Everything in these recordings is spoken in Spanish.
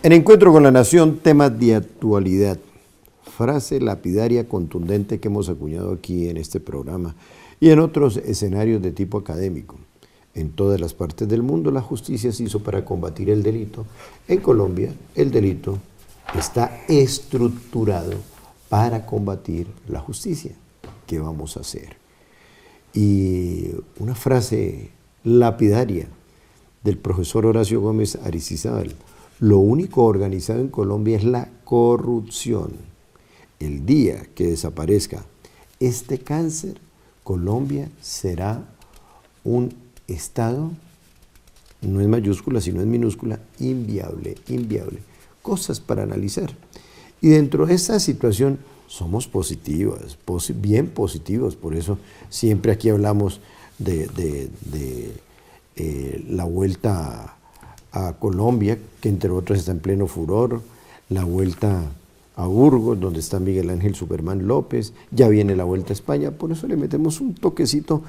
En Encuentro con la Nación, temas de actualidad. Frase lapidaria contundente que hemos acuñado aquí en este programa y en otros escenarios de tipo académico. En todas las partes del mundo la justicia se hizo para combatir el delito. En Colombia el delito está estructurado para combatir la justicia. ¿Qué vamos a hacer? Y una frase lapidaria del profesor Horacio Gómez Aristizábal: lo único organizado en Colombia es la corrupción. El día que desaparezca este cáncer, Colombia será un Estado, no es mayúscula, sino es minúscula, inviable, inviable. Cosas para analizar. Y dentro de esta situación somos positivas, bien positivos, por eso siempre aquí hablamos de la vuelta a Colombia, que entre otros está en pleno furor, la vuelta a Burgos, donde está Miguel Ángel Superman López, ya viene la vuelta a España, por eso le metemos un toquecito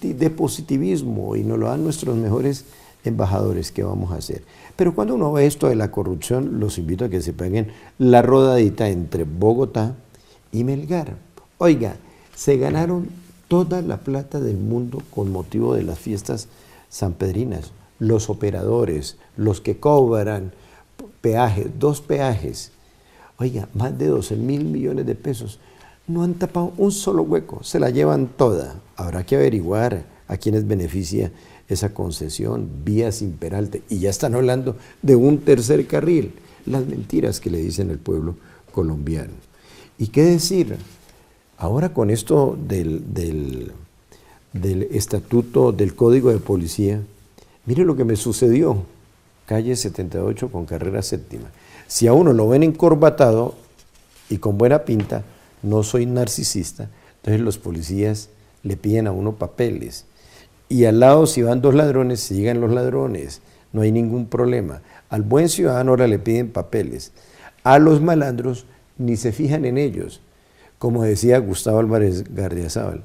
de positivismo y nos lo dan nuestros mejores embajadores. ¿Qué vamos a hacer? Pero cuando uno ve esto de la corrupción, los invito a que se peguen la rodadita entre Bogotá y Melgar. Oiga, se ganaron toda la plata del mundo con motivo de las fiestas sanpedrinas. Los operadores, los que cobran peajes, 2 peajes, oiga, más de 12.000 millones de pesos, no han tapado un solo hueco, se la llevan toda. Habrá que averiguar a quienes beneficia esa concesión, vía sin peralte, y ya están hablando de un tercer carril, las mentiras que le dicen al pueblo colombiano. ¿Y qué decir? Ahora con esto del estatuto, del Código de Policía, mire lo que me sucedió, calle 78 con carrera séptima. Si a uno lo ven encorbatado y con buena pinta, no soy narcisista, entonces los policías le piden a uno papeles. Y al lado, si van 2 ladrones, sigan los ladrones, no hay ningún problema. Al buen ciudadano ahora le piden papeles. A los malandros ni se fijan en ellos. Como decía Gustavo Álvarez Gardiazabal,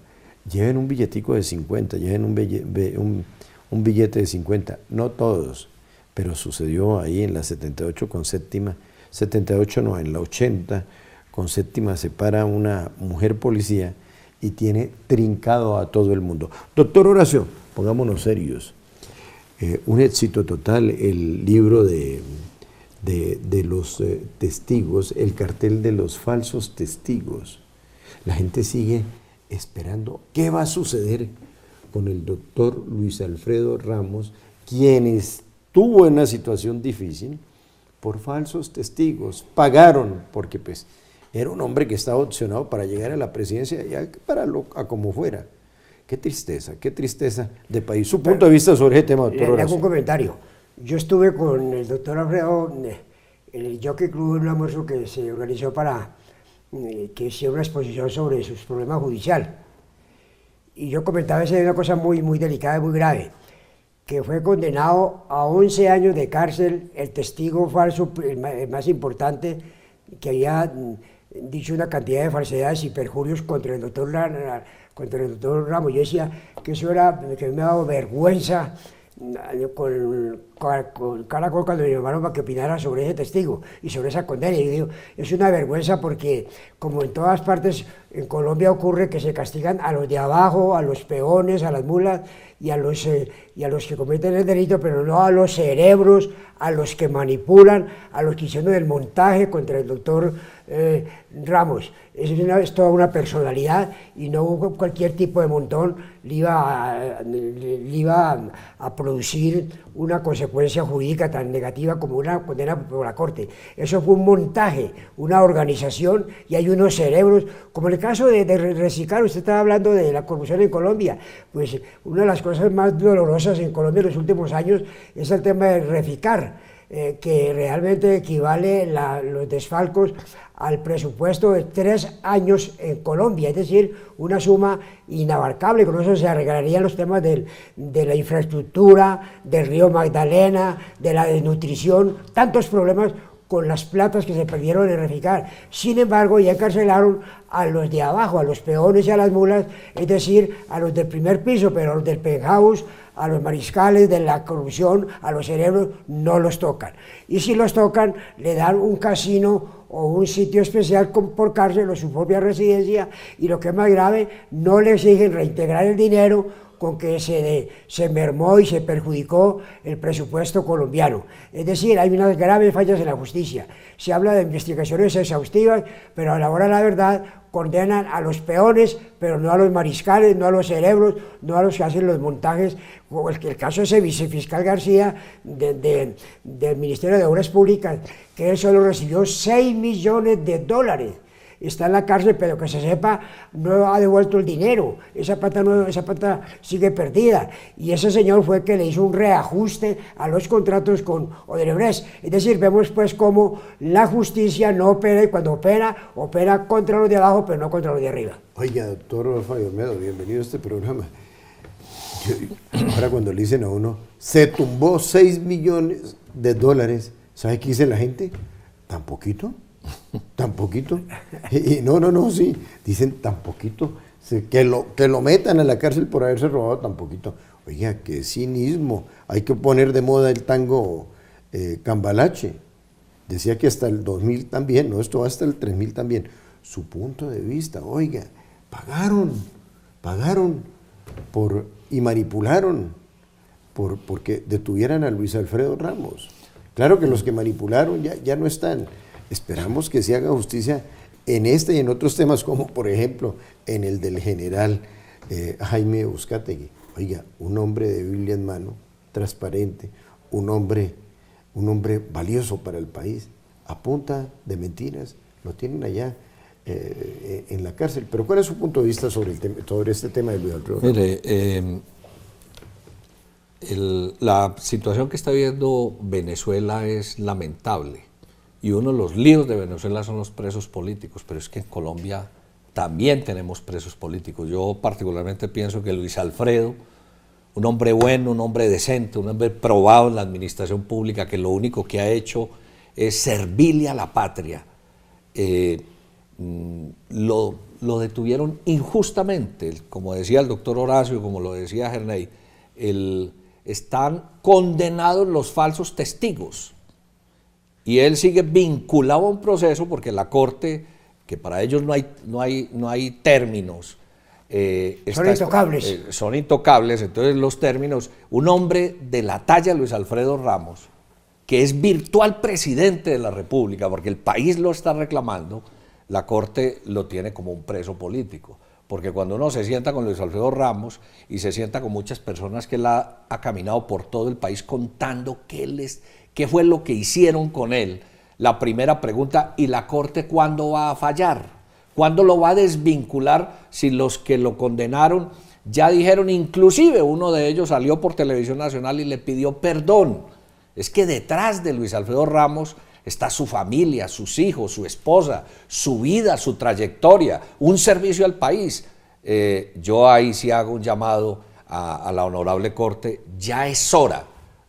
lleven un billetico de 50, lleven un billete de 50, no todos, pero sucedió ahí en la 78 con séptima, 78 no, en la 80 con séptima se para una mujer policía y tiene trincado a todo el mundo. Doctor Horacio, pongámonos serios, un éxito total el libro de los testigos, el cartel de los falsos testigos. La gente sigue esperando qué va a suceder con el doctor Luis Alfredo Ramos, quien estuvo en una situación difícil por falsos testigos, pagaron, porque pues era un hombre que estaba opcionado para llegar a la presidencia, ya para como fuera. Qué tristeza de país. Su punto de vista sobre este tema, doctor Horacio. Le hago un comentario. Yo estuve con el doctor Alfredo en el Jockey Club en un almuerzo que se organizó para que hiciera una exposición sobre sus problemas judiciales. Y yo comentaba esa una cosa muy, muy delicada y muy grave, que fue condenado a 11 años de cárcel el testigo falso, el más importante, que había dicho una cantidad de falsedades y perjurios contra el doctor Ramos. Yo decía que eso era, que me ha dado vergüenza con Caracol cuando me llamaron para que opinara sobre ese testigo y sobre esa condena. Y yo digo, es una vergüenza porque, como en todas partes en Colombia ocurre, que se castigan a los de abajo, a los peones, a las mulas y a los que cometen el delito, pero no a los cerebros, a los que manipulan, a los que hicieron el montaje contra el doctor Ramos. Es toda una personalidad y no cualquier tipo de montón le iba a producir una consecuencia jurídica tan negativa como una condena por la Corte. Eso fue un montaje, una organización, y hay unos cerebros, como en el caso de Reciclar. Usted estaba hablando de la corrupción en Colombia, pues una de las cosas más dolorosas en Colombia en los últimos años es el tema de Reficar, que realmente equivale los desfalcos al presupuesto de 3 años en Colombia, es decir, una suma inabarcable. Con eso se arreglarían los temas de la infraestructura, del río Magdalena, de la desnutrición, tantos problemas con las platas que se perdieron en Reficar. Sin embargo, ya encarcelaron a los de abajo, a los peones y a las mulas, es decir, a los del primer piso, pero a los del penthouse, a los mariscales de la corrupción, a los cerebros, no los tocan. Y si los tocan, le dan un casino o un sitio especial por cárcel o su propia residencia, y lo que es más grave, no le exigen reintegrar el dinero con que se mermó y se perjudicó el presupuesto colombiano. Es decir, hay unas graves fallas en la justicia. Se habla de investigaciones exhaustivas, pero a la hora de la verdad condenan a los peones, pero no a los mariscales, no a los cerebros, no a los que hacen los montajes, como el caso de ese vicefiscal García del Ministerio de Obras Públicas, que él solo recibió $6 millones. Está en la cárcel, pero que se sepa, no ha devuelto el dinero, esa plata sigue perdida, y ese señor fue el que le hizo un reajuste a los contratos con Odebrecht. Es decir, vemos pues cómo la justicia no opera, y cuando opera contra los de abajo, pero no contra los de arriba. Oiga, doctor Fabio Olmedo, bienvenido a este programa. Ahora cuando le dicen a uno, se tumbó $6 millones, ¿sabe qué dice la gente? ¿Tan poquito? ¿Tan poquito? Y no, sí, dicen tan poquito, que lo metan a la cárcel por haberse robado tan poquito. Oiga, qué cinismo, hay que poner de moda el tango Cambalache. Decía que hasta el 2000 también, no, esto va hasta el 3000 también. Su punto de vista, oiga, pagaron y manipularon porque detuvieran a Luis Alfredo Ramos. Claro que los que manipularon ya no están. Esperamos que se haga justicia en este y en otros temas, como por ejemplo en el del general Jaime Uzcategui. Oiga, un hombre de Biblia en mano, transparente, un hombre valioso para el país, a punta de mentiras, lo tienen allá en la cárcel. Pero ¿cuál es su punto de vista sobre este tema de Luis Alfredo? Mire, la situación que está viviendo Venezuela es lamentable. Y uno de los líos de Venezuela son los presos políticos, pero es que en Colombia también tenemos presos políticos. Yo particularmente pienso que Luis Alfredo, un hombre bueno, un hombre decente, un hombre probado en la administración pública, que lo único que ha hecho es servirle a la patria, lo detuvieron injustamente, como decía el doctor Horacio, como lo decía Herney, están condenados los falsos testigos. Y él sigue vinculado a un proceso porque la Corte, que para ellos no hay términos. Son intocables, entonces los términos. Un hombre de la talla de Luis Alfredo Ramos, que es virtual presidente de la República, porque el país lo está reclamando, la Corte lo tiene como un preso político. Porque cuando uno se sienta con Luis Alfredo Ramos y se sienta con muchas personas que él ha caminado por todo el país contando qué fue lo que hicieron con él, la primera pregunta, ¿y la Corte cuándo va a fallar? ¿Cuándo lo va a desvincular si los que lo condenaron ya dijeron? Inclusive uno de ellos salió por Televisión Nacional y le pidió perdón. Es que detrás de Luis Alfredo Ramos está su familia, sus hijos, su esposa, su vida, su trayectoria, un servicio al país. Yo ahí sí hago un llamado a la Honorable Corte, ya es hora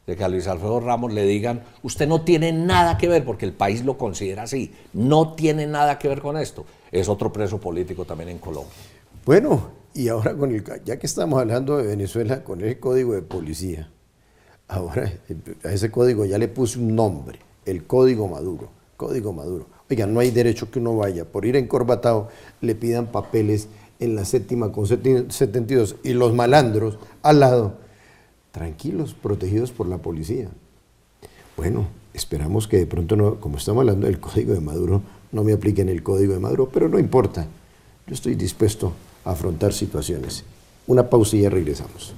de que a Luis Alfredo Ramos le digan, usted no tiene nada que ver, porque el país lo considera así, no tiene nada que ver con esto. Es otro preso político también en Colombia. Bueno, y ahora ya que estamos hablando de Venezuela, con el código de policía, ahora a ese código ya le puse un nombre, el Código Maduro. Oiga, no hay derecho que uno vaya, por ir encorbatado, le pidan papeles en la séptima con 72 y los malandros al lado, tranquilos, protegidos por la policía. Bueno, esperamos que de pronto, no, como estamos hablando del Código de Maduro, no me apliquen el Código de Maduro, pero no importa. Yo estoy dispuesto a afrontar situaciones. Una pausa y ya regresamos.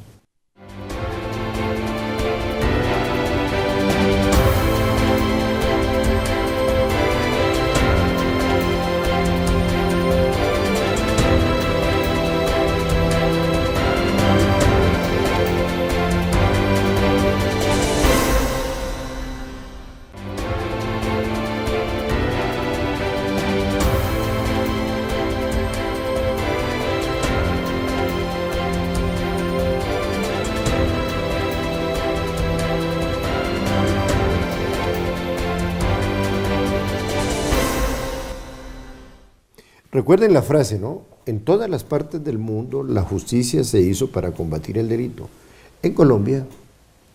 Recuerden la frase, ¿no? En todas las partes del mundo la justicia se hizo para combatir el delito. En Colombia,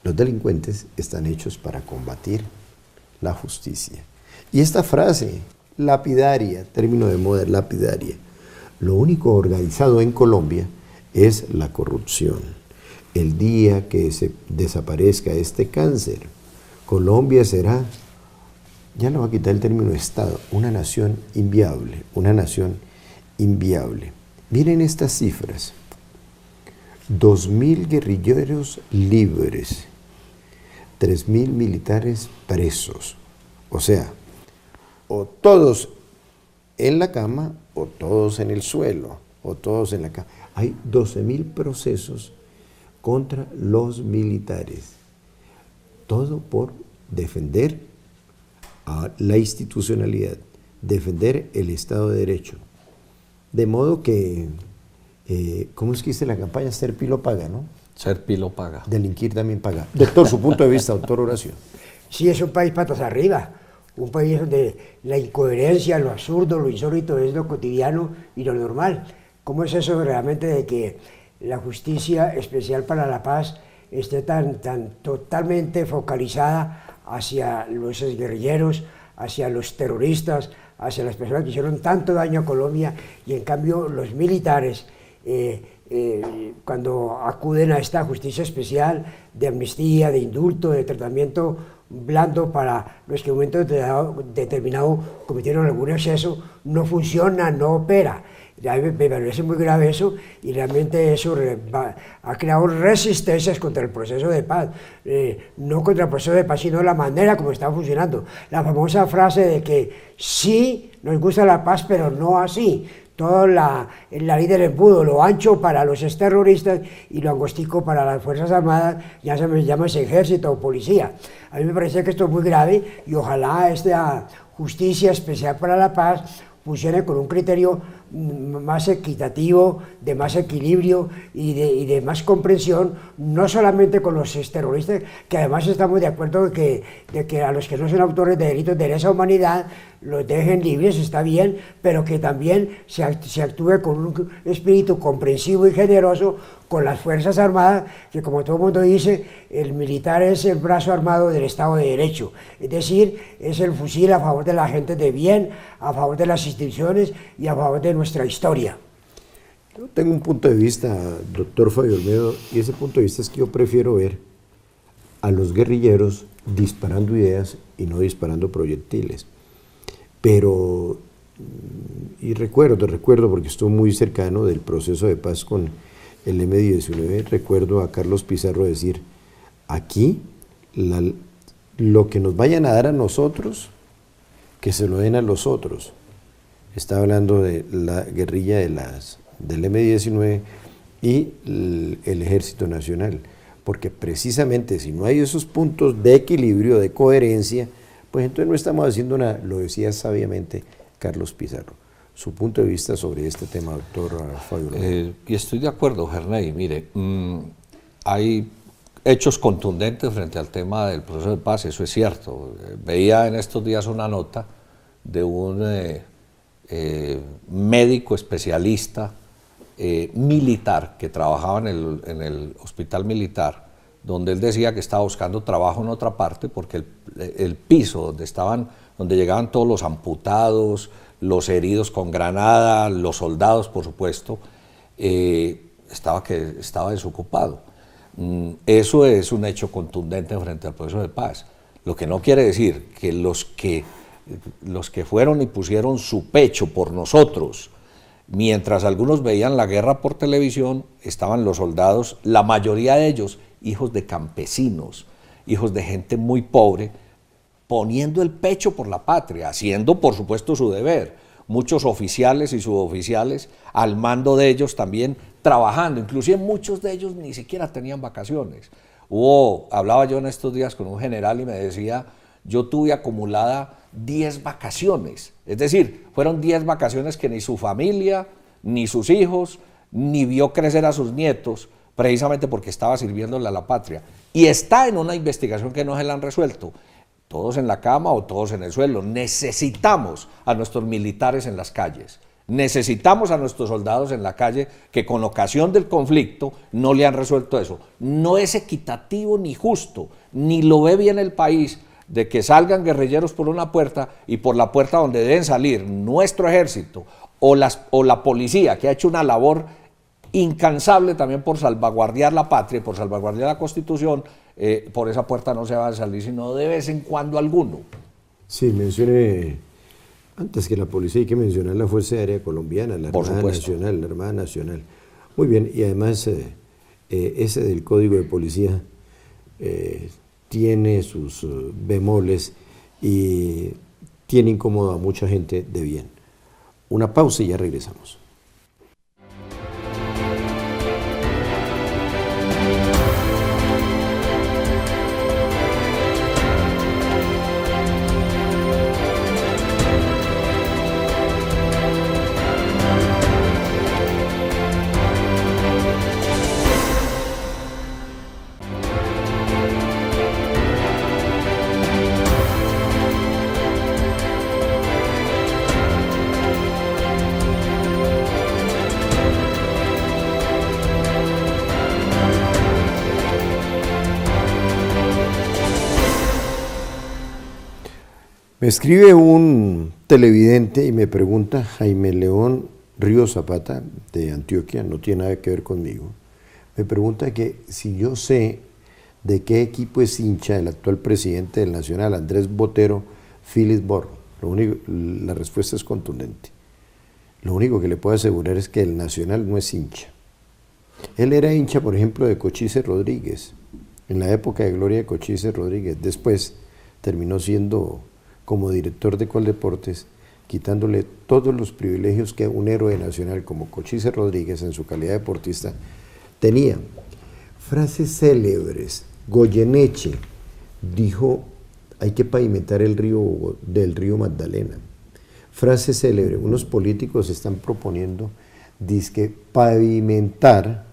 los delincuentes están hechos para combatir la justicia. Y esta frase, lapidaria, término de moda, lapidaria, lo único organizado en Colombia es la corrupción. El día que se desaparezca este cáncer, Colombia será, ya no va a quitar el término Estado, una nación inviable, una nación inviable. Miren estas cifras: 2.000 guerrilleros libres, 3.000 militares presos. O sea, o todos en la cama, o todos en el suelo, o todos en la cama. Hay 12.000 procesos contra los militares. Todo por defender a la institucionalidad, defender el Estado de Derecho. De modo que, ¿cómo es que dice la campaña? Ser pilo paga, ¿no? Ser pilo paga. Delinquir también paga. Doctor, su punto de vista, doctor Horacio. Sí, es un país patas arriba, un país donde la incoherencia, lo absurdo, lo insólito es lo cotidiano y lo normal. ¿Cómo es eso realmente de que la justicia especial para la paz esté tan totalmente focalizada hacia los guerrilleros, hacia los terroristas, hacia las personas que hicieron tanto daño a Colombia, y en cambio los militares, cuando acuden a esta justicia especial de amnistía, de indulto, de tratamiento blando para los que en un momento determinado cometieron algún exceso, no funciona, no opera? Me parece muy grave eso, y realmente eso ha creado resistencias contra el proceso de paz, no contra el proceso de paz, sino la manera como está funcionando. La famosa frase de que sí, nos gusta la paz, pero no así. Toda la ley del embudo, lo ancho para los exterroristas y lo angostico para las Fuerzas Armadas, ya se me llama ese ejército o policía. A mí me parece que esto es muy grave, y ojalá esta justicia especial para la paz funcione con un criterio más equitativo, de más equilibrio y de más comprensión, no solamente con los terroristas, que además estamos de acuerdo de que a los que no son autores de delitos de lesa humanidad los dejen libres, está bien, pero que también se actúe con un espíritu comprensivo y generoso con las Fuerzas Armadas, que, como todo el mundo dice, el militar es el brazo armado del Estado de Derecho, es decir, es el fusil a favor de la gente de bien, a favor de las instituciones y a favor de nuestra historia. Yo tengo un punto de vista, doctor Fabio Olmedo, y ese punto de vista es que yo prefiero ver a los guerrilleros disparando ideas y no disparando proyectiles. Pero, y recuerdo porque estuve muy cercano del proceso de paz con el M-19, recuerdo a Carlos Pizarro decir: aquí lo que nos vayan a dar a nosotros, que se lo den a los otros. Está hablando de la guerrilla del M-19 y el Ejército Nacional, porque precisamente si no hay esos puntos de equilibrio, de coherencia, pues entonces no estamos haciendo nada. Lo decía sabiamente Carlos Pizarro. Su punto de vista sobre este tema, doctor Fabio. Y estoy de acuerdo, Gerney. Mire, hay hechos contundentes frente al tema del proceso de paz, eso es cierto. Veía en estos días una nota de un médico especialista militar que trabajaba en el hospital militar, donde él decía que estaba buscando trabajo en otra parte porque el piso donde llegaban todos los amputados, los heridos con granada, los soldados, por supuesto, estaba desocupado. Eso es un hecho contundente frente al proceso de paz. Lo que no quiere decir que los que fueron y pusieron su pecho por nosotros, mientras algunos veían la guerra por televisión, estaban los soldados, la mayoría de ellos hijos de campesinos, hijos de gente muy pobre, poniendo el pecho por la patria, haciendo por supuesto su deber. Muchos oficiales y suboficiales al mando de ellos también trabajando, inclusive muchos de ellos ni siquiera tenían vacaciones. Hablaba yo en estos días con un general y me decía: yo tuve acumulada 10 vacaciones, es decir, fueron 10 vacaciones que ni su familia, ni sus hijos, ni vio crecer a sus nietos, precisamente porque estaba sirviéndole a la patria. Y está en una investigación que no se la han resuelto. Todos en la cama o todos en el suelo. Necesitamos a nuestros militares en las calles. Necesitamos a nuestros soldados en la calle que con ocasión del conflicto no le han resuelto eso. No es equitativo ni justo, ni lo ve bien el país, de que salgan guerrilleros por una puerta y por la puerta donde deben salir nuestro ejército o la policía, que ha hecho una labor incansable también por salvaguardar la patria, por salvaguardar la Constitución, por esa puerta no se va a salir sino de vez en cuando alguno. Sí, mencioné antes que la policía, hay que mencionar la Fuerza Aérea Colombiana, la Armada Nacional, la Armada Nacional. Muy bien, y además ese del Código de Policía tiene sus bemoles y tiene incómodo a mucha gente de bien. Una pausa y ya regresamos. Me escribe un televidente y me pregunta, Jaime León Río Zapata, de Antioquia, no tiene nada que ver conmigo, me pregunta que si yo sé de qué equipo es hincha el actual presidente del Nacional, Andrés Botero Félix Borro. La respuesta es contundente. Lo único que le puedo asegurar es que el Nacional no es hincha. Él era hincha, por ejemplo, de Cochise Rodríguez, en la época de gloria de Cochise Rodríguez. Después terminó siendo como director de Coldeportes, quitándole todos los privilegios que un héroe nacional como Cochise Rodríguez, en su calidad de deportista, tenía. Frases célebres. Goyeneche dijo, hay que pavimentar el río del río Magdalena. Frase célebre, unos políticos están proponiendo, dizque pavimentar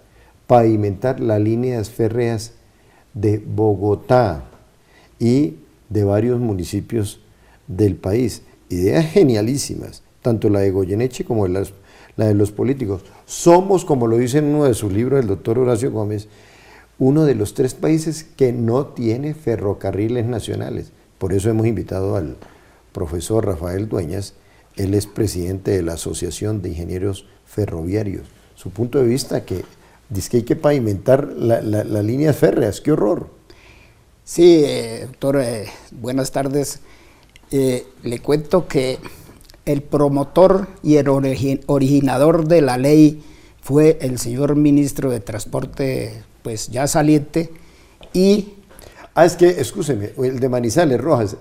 las líneas férreas de Bogotá y de varios municipios del país. Ideas genialísimas, tanto la de Goyeneche como la de los políticos. Somos, como lo dice en uno de sus libros el doctor Horacio Gómez, uno de los 3 países que no tiene ferrocarriles nacionales. Por eso hemos invitado al profesor Rafael Dueñas, él es presidente de la Asociación de Ingenieros Ferroviarios. Su punto de vista que dice que hay que pavimentar las líneas férreas. ¡Qué horror! Sí, doctor, buenas tardes. Le cuento que el promotor y el originador de la ley fue el señor ministro de Transporte, pues ya saliente, y... es que, excúseme, el de Manizales Rojas,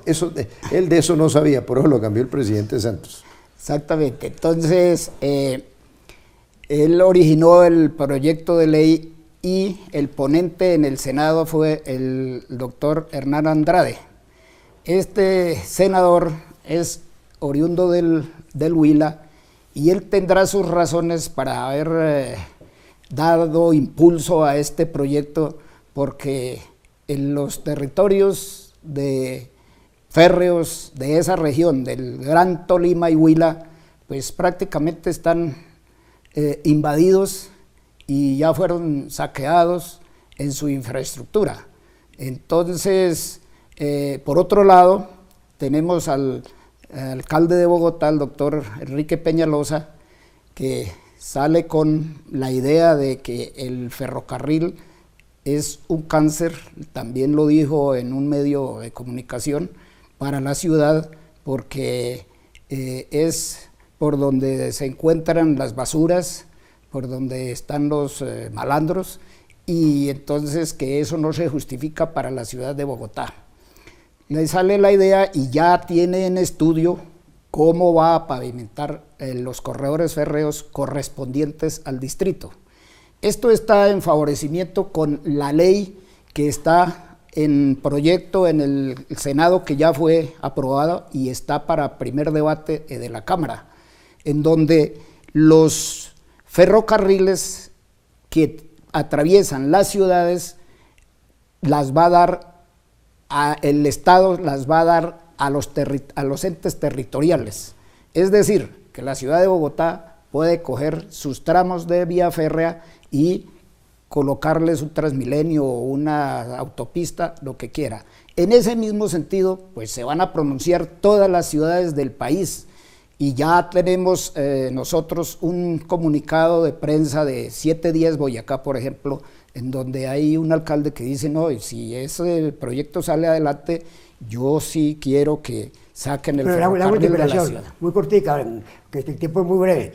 él de eso no sabía, por eso lo cambió el presidente Santos. Exactamente, entonces, él originó el proyecto de ley y el ponente en el Senado fue el doctor Hernán Andrade. Este senador es oriundo del Huila y él tendrá sus razones para haber dado impulso a este proyecto, porque en los territorios de férreos de esa región, del Gran Tolima y Huila, pues prácticamente están invadidos y ya fueron saqueados en su infraestructura. Entonces, por otro lado, tenemos al alcalde de Bogotá, el doctor Enrique Peñalosa, que sale con la idea de que el ferrocarril es un cáncer, también lo dijo en un medio de comunicación, para la ciudad, porque es por donde se encuentran las basuras, por donde están los malandros, y entonces que eso no se justifica para la ciudad de Bogotá. Le sale la idea y ya tiene en estudio cómo va a pavimentar los corredores férreos correspondientes al distrito. Esto está en favorecimiento con la ley que está en proyecto en el Senado, que ya fue aprobada y está para primer debate de la Cámara, en donde los ferrocarriles que atraviesan las ciudades las va a dar el Estado, las va a dar a los entes territoriales. Es decir, que la ciudad de Bogotá puede coger sus tramos de vía férrea y colocarles un Transmilenio o una autopista, lo que quiera. En ese mismo sentido, pues se van a pronunciar todas las ciudades del país y ya tenemos nosotros un comunicado de prensa de 7 días Boyacá, por ejemplo, en donde hay un alcalde que dice, no, si ese proyecto sale adelante, yo sí quiero que saquen el ferrocarril de la ciudad. Muy cortica, que este tiempo es muy breve.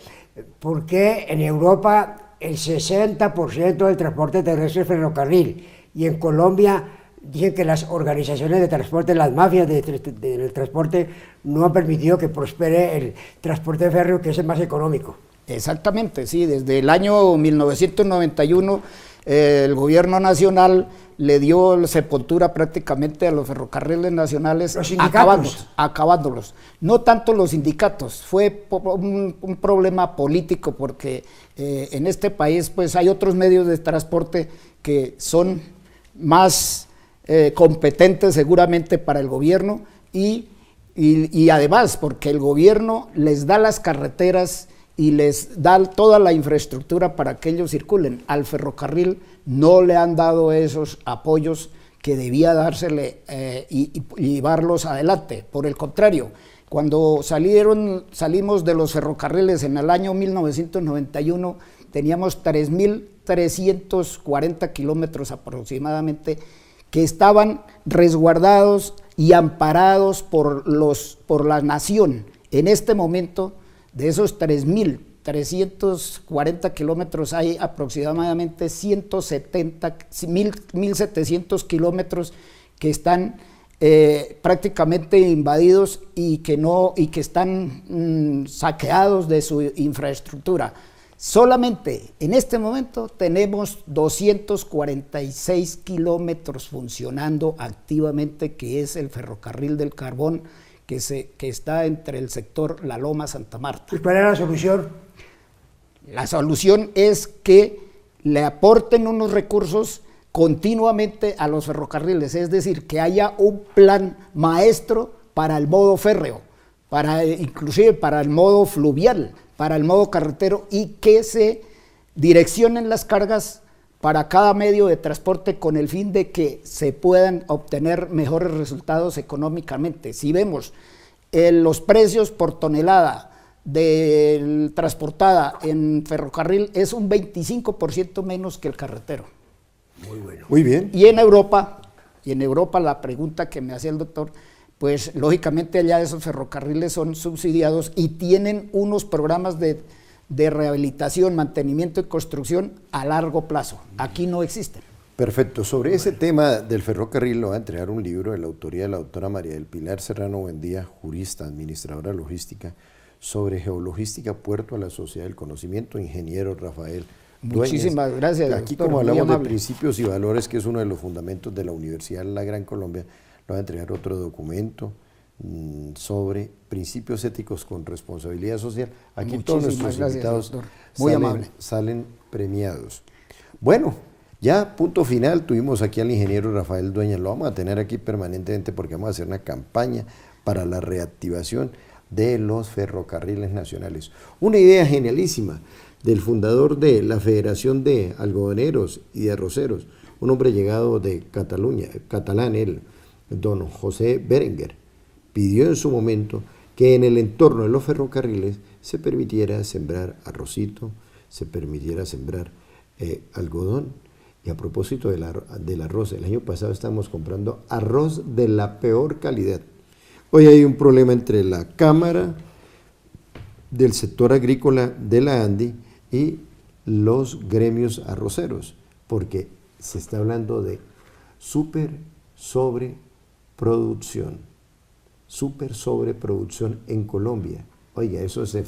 ¿Por qué en Europa el 60% del transporte terrestre es ferrocarril y en Colombia dicen que las organizaciones de transporte, las mafias del transporte no han permitido que prospere el transporte férreo, que es el más económico? Exactamente, sí, desde el año 1991 el gobierno nacional le dio sepultura prácticamente a los ferrocarriles nacionales, acabándolos. No tanto los sindicatos, fue un problema político porque en este país pues hay otros medios de transporte que son más competentes seguramente para el gobierno y además porque el gobierno les da las carreteras y les da toda la infraestructura para que ellos circulen. Al ferrocarril no le han dado esos apoyos que debía dársele y llevarlos adelante. Por el contrario, cuando salimos de los ferrocarriles en el año 1991, teníamos 3.340 kilómetros aproximadamente que estaban resguardados y amparados por la nación. En este momento, de esos 3.340 kilómetros hay aproximadamente 1.700 kilómetros que están prácticamente invadidos y que están saqueados de su infraestructura. Solamente en este momento tenemos 246 kilómetros funcionando activamente, que es el ferrocarril del carbón, que está entre el sector La Loma Santa Marta. ¿Y cuál era la solución? La solución es que le aporten unos recursos continuamente a los ferrocarriles, es decir, que haya un plan maestro para el modo férreo, inclusive para el modo fluvial, para el modo carretero, y que se direccionen las cargas para cada medio de transporte con el fin de que se puedan obtener mejores resultados económicamente. Si vemos los precios por tonelada transportada en ferrocarril, es un 25% menos que el carretero. Muy bueno. Muy bien. Y en Europa la pregunta que me hacía el doctor, pues lógicamente allá esos ferrocarriles son subsidiados y tienen unos programas de rehabilitación, mantenimiento y construcción a largo plazo. Aquí no existen. Perfecto. Sobre ese tema del ferrocarril lo va a entregar un libro de la autoría de la doctora María del Pilar Serrano Buendía, jurista, administradora logística, sobre geologística, puerto a la sociedad del conocimiento, ingeniero Rafael Dueñas. Muchísimas gracias, Aquí, doctor, como hablamos de amable. Principios y Valores, que es uno de los fundamentos de la Universidad de la Gran Colombia, lo va a entregar otro documento sobre principios éticos con responsabilidad social. Aquí todos nuestros invitados salen premiados. Bueno, ya punto final, tuvimos aquí al ingeniero Rafael Dueñas, lo vamos a tener aquí permanentemente porque vamos a hacer una campaña para la reactivación de los ferrocarriles nacionales. Una idea genialísima del fundador de la Federación de Algodoneros y de Arroceros, un hombre llegado de Cataluña, catalán él, don José Berenguer, pidió en su momento que en el entorno de los ferrocarriles se permitiera sembrar arrocito, se permitiera sembrar algodón. Y a propósito del arroz, el año pasado estábamos comprando arroz de la peor calidad. Hoy hay un problema entre la Cámara del sector agrícola de la ANDI y los gremios arroceros, porque se está hablando de sobreproducción en Colombia. Oiga, eso se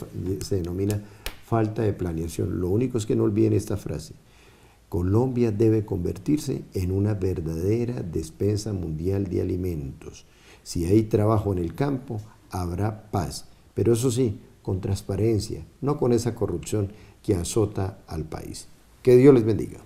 denomina falta de planeación. Lo único es que no olviden esta frase: Colombia debe convertirse en una verdadera despensa mundial de alimentos. Si hay trabajo en el campo, habrá paz, pero eso sí, con transparencia, no con esa corrupción que azota al país. Que Dios les bendiga.